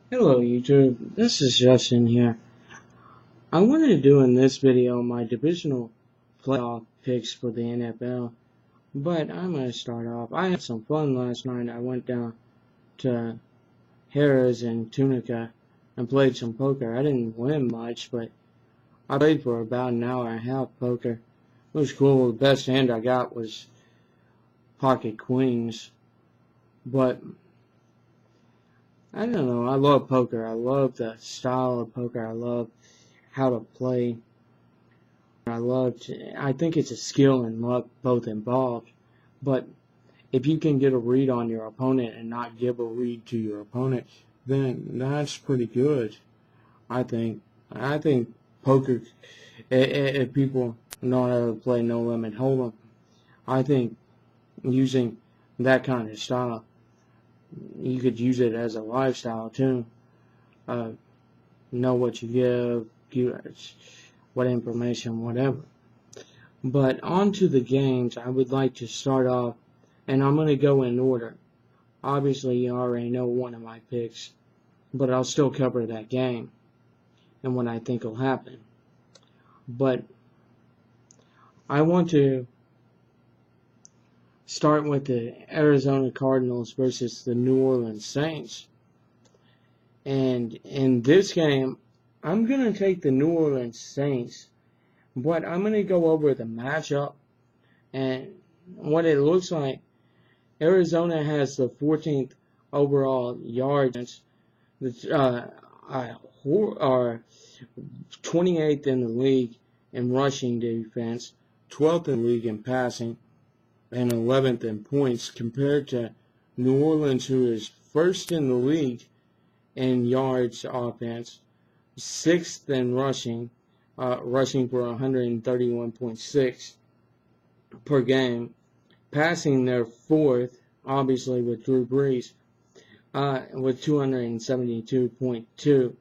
Hello YouTube, this is Justin here. I wanted to do in this video my divisional playoff picks for the NFL, but I'm going to start off. I had some fun last night. I went down to Harrah's in Tunica and played some poker. I didn't win much, but I played for about an hour and a half poker. It was cool. The best hand I got was pocket queens, but I don't know. I love poker. I love the style of poker. I love how to play. I think it's a skill and luck both involved. But if you can get a read on your opponent and not give a read to your opponent, then that's pretty good. I think. I think poker. If people know how to play no limit hold'em, I think using that kind of style, you could use it as a lifestyle too. Uh, know what you give, what information, whatever. But on to the games, I would like to start off, and I'm going to go in order. Obviously, you already know one of my picks, but I'll still cover that game and what I think will happen. But I want to start with the Arizona Cardinals versus the New Orleans Saints. And in this game, I'm going to take the New Orleans Saints, but I'm going to go over the matchup and what it looks like. Arizona has the 14th overall yards, are 28th in the league in rushing defense, 12th in the league in passing, and 11th in points, compared to New Orleans, who is first in the league in yards offense, 6th in rushing, rushing for 131.6 per game. Passing their 4th, obviously with Drew Brees, with 272.2.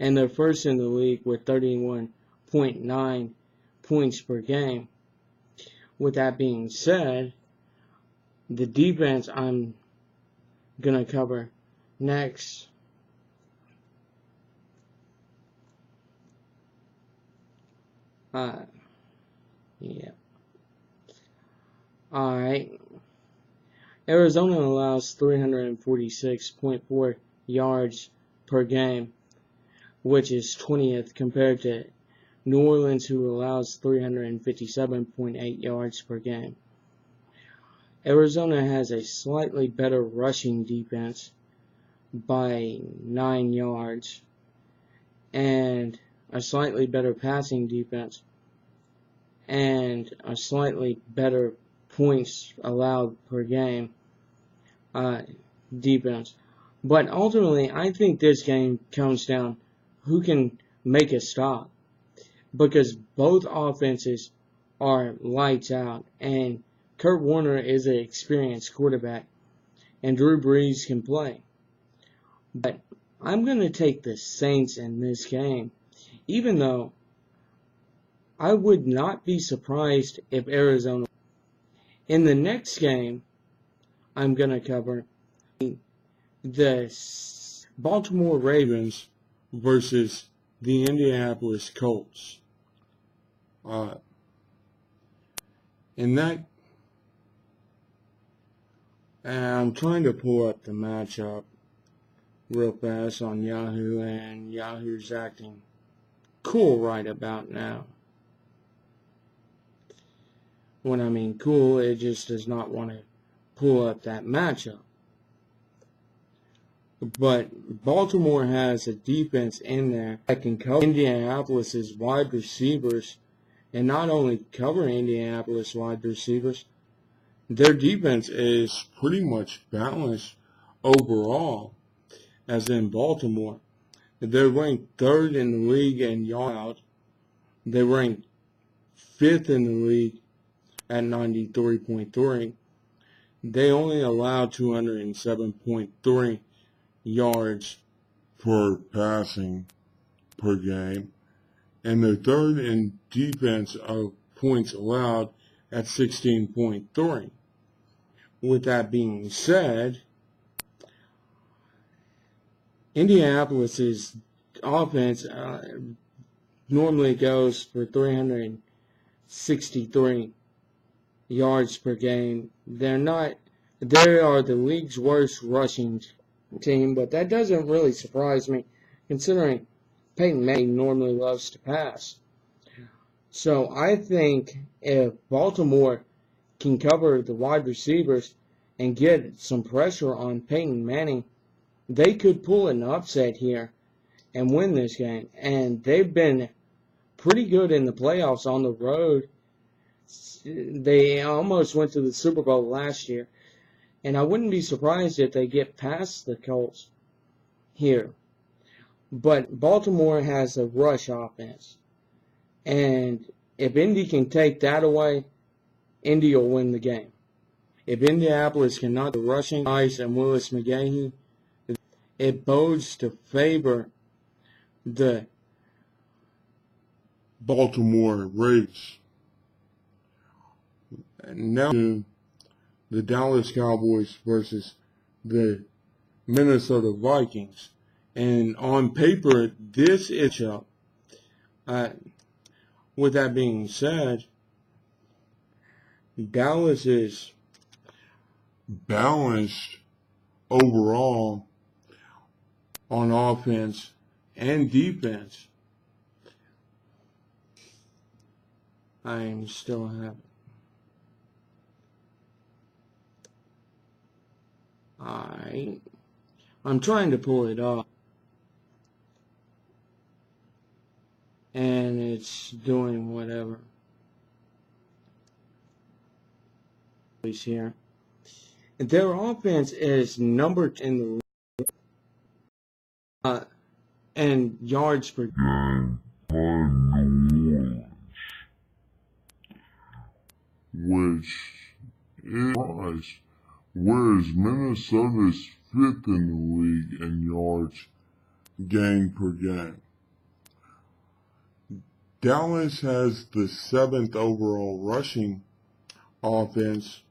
And they're first in the league with 31.9 points per game. With that being said, the defense I'm going to cover next. Yeah. Alright. Arizona allows 346.4 yards per game, which is 20th, compared to New Orleans, who allows 357.8 yards per game. Arizona has a slightly better rushing defense by 9 yards and a slightly better passing defense and a slightly better points allowed per game defense. But ultimately, I think this game comes down who can make a stop, because both offenses are lights out, and Kurt Warner is an experienced quarterback, and Drew Brees can play. But I'm going to take the Saints in this game, even though I would not be surprised if Arizona. In the next game, I'm going to cover the Baltimore Ravens versus the Indianapolis Colts. In that, I'm trying to pull up the matchup real fast on Yahoo, and Yahoo's acting cool right about now. When I mean cool, it just does not want to pull up that matchup. But Baltimore has a defense in there that can cover Indianapolis' wide receivers, and not only cover Indianapolis wide receivers, their defense is pretty much balanced overall, as in Baltimore. They're ranked 3rd in the league in yards. They're ranked 5th in the league at 93.3. They only allow 207.3 yards per passing per game, and they're 3rd in defense of points allowed at 16.3. With that being said, Indianapolis's offense normally goes for 363 yards per game. They are the league's worst rushing team, but that doesn't really surprise me considering Peyton Manning normally loves to pass. So I think if Baltimore can cover the wide receivers and get some pressure on Peyton Manning, they could pull an upset here and win this game. And they've been pretty good in the playoffs on the road. They almost went to the Super Bowl last year. And I wouldn't be surprised if they get past the Colts here. But Baltimore has a rush offense. And if Indy can take that away, Indy will win the game. If Indianapolis cannot the rushing Ice and Willis McGahee, it bodes to favor the Baltimore Ravens. Now to the Dallas Cowboys versus the Minnesota Vikings. And on paper, this is up. With that being said, Dallas is balanced overall on offense and defense. I'm still having. I'm trying to pull it up. And it's doing whatever. Here. Their offense is numbered in the and yards per game, which is whereas Minnesota's fifth in the league in yards gained per game. Dallas has the 7th overall rushing offense,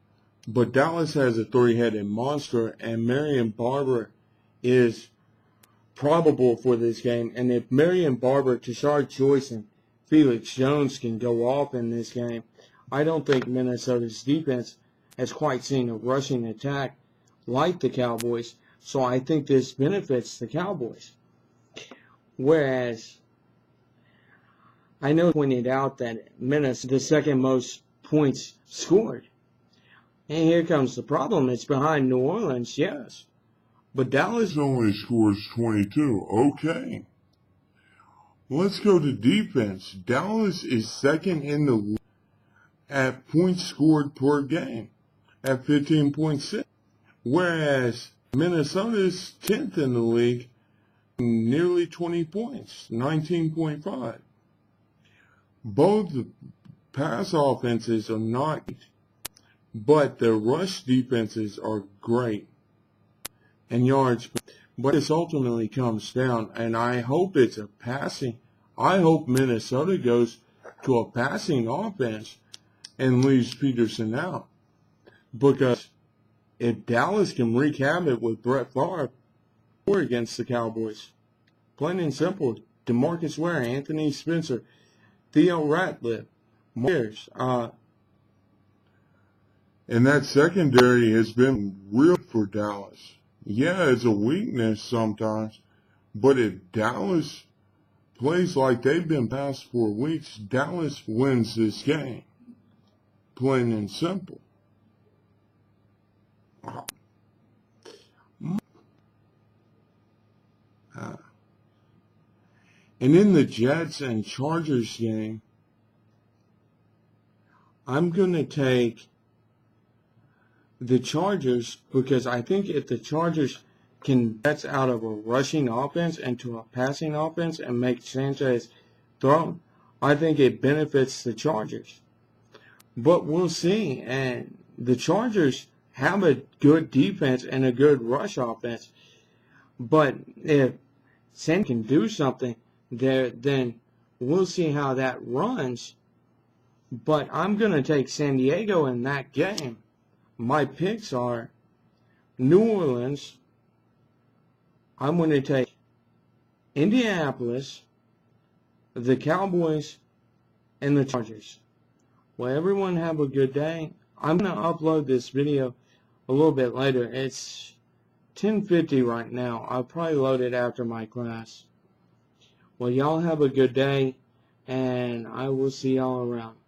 but Dallas has a three-headed monster, and Marion Barber is probable for this game. And if Marion Barber, Tashard Choice, and Felix Jones can go off in this game, I don't think Minnesota's defense has quite seen a rushing attack like the Cowboys, so I think this benefits the Cowboys. Whereas I know pointed out that Minnesota the second most points scored. And here comes the problem. It's behind New Orleans, yes. But Dallas only scores 22. Okay. Let's go to defense. Dallas is second in the league at points scored per game at 15.6. Whereas Minnesota is 10th in the league, nearly 20 points, 19.5. Both pass offenses are not, but the rush defenses are great and yards. But this ultimately comes down, and I hope it's a passing. I hope Minnesota goes to a passing offense and leaves Peterson out. Because if Dallas can wreak havoc with Brett Favre, we're against the Cowboys. Plain and simple. DeMarcus Ware, Anthony Spencer, Theo Ratliff, Myers. And that secondary has been real for Dallas. Yeah, it's a weakness sometimes, but if Dallas plays like they've been past 4 weeks, Dallas wins this game. Plain and simple. And in the Jets and Chargers game, I'm going to take the Chargers because I think if the Chargers can get out of a rushing offense into a passing offense and make Sanchez throw, I think it benefits the Chargers. But we'll see. And the Chargers have a good defense and a good rush offense. But if Sanchez can do something there, then we'll see how that runs. But I'm going to take San Diego in that game. My picks are New Orleans, I'm going to take Indianapolis, the Cowboys, and the Chargers. Well, everyone have a good day. I'm going to upload this video a little bit later. It's 10:50 right now. I'll probably load it after my class. Well, y'all have a good day, and I will see y'all around.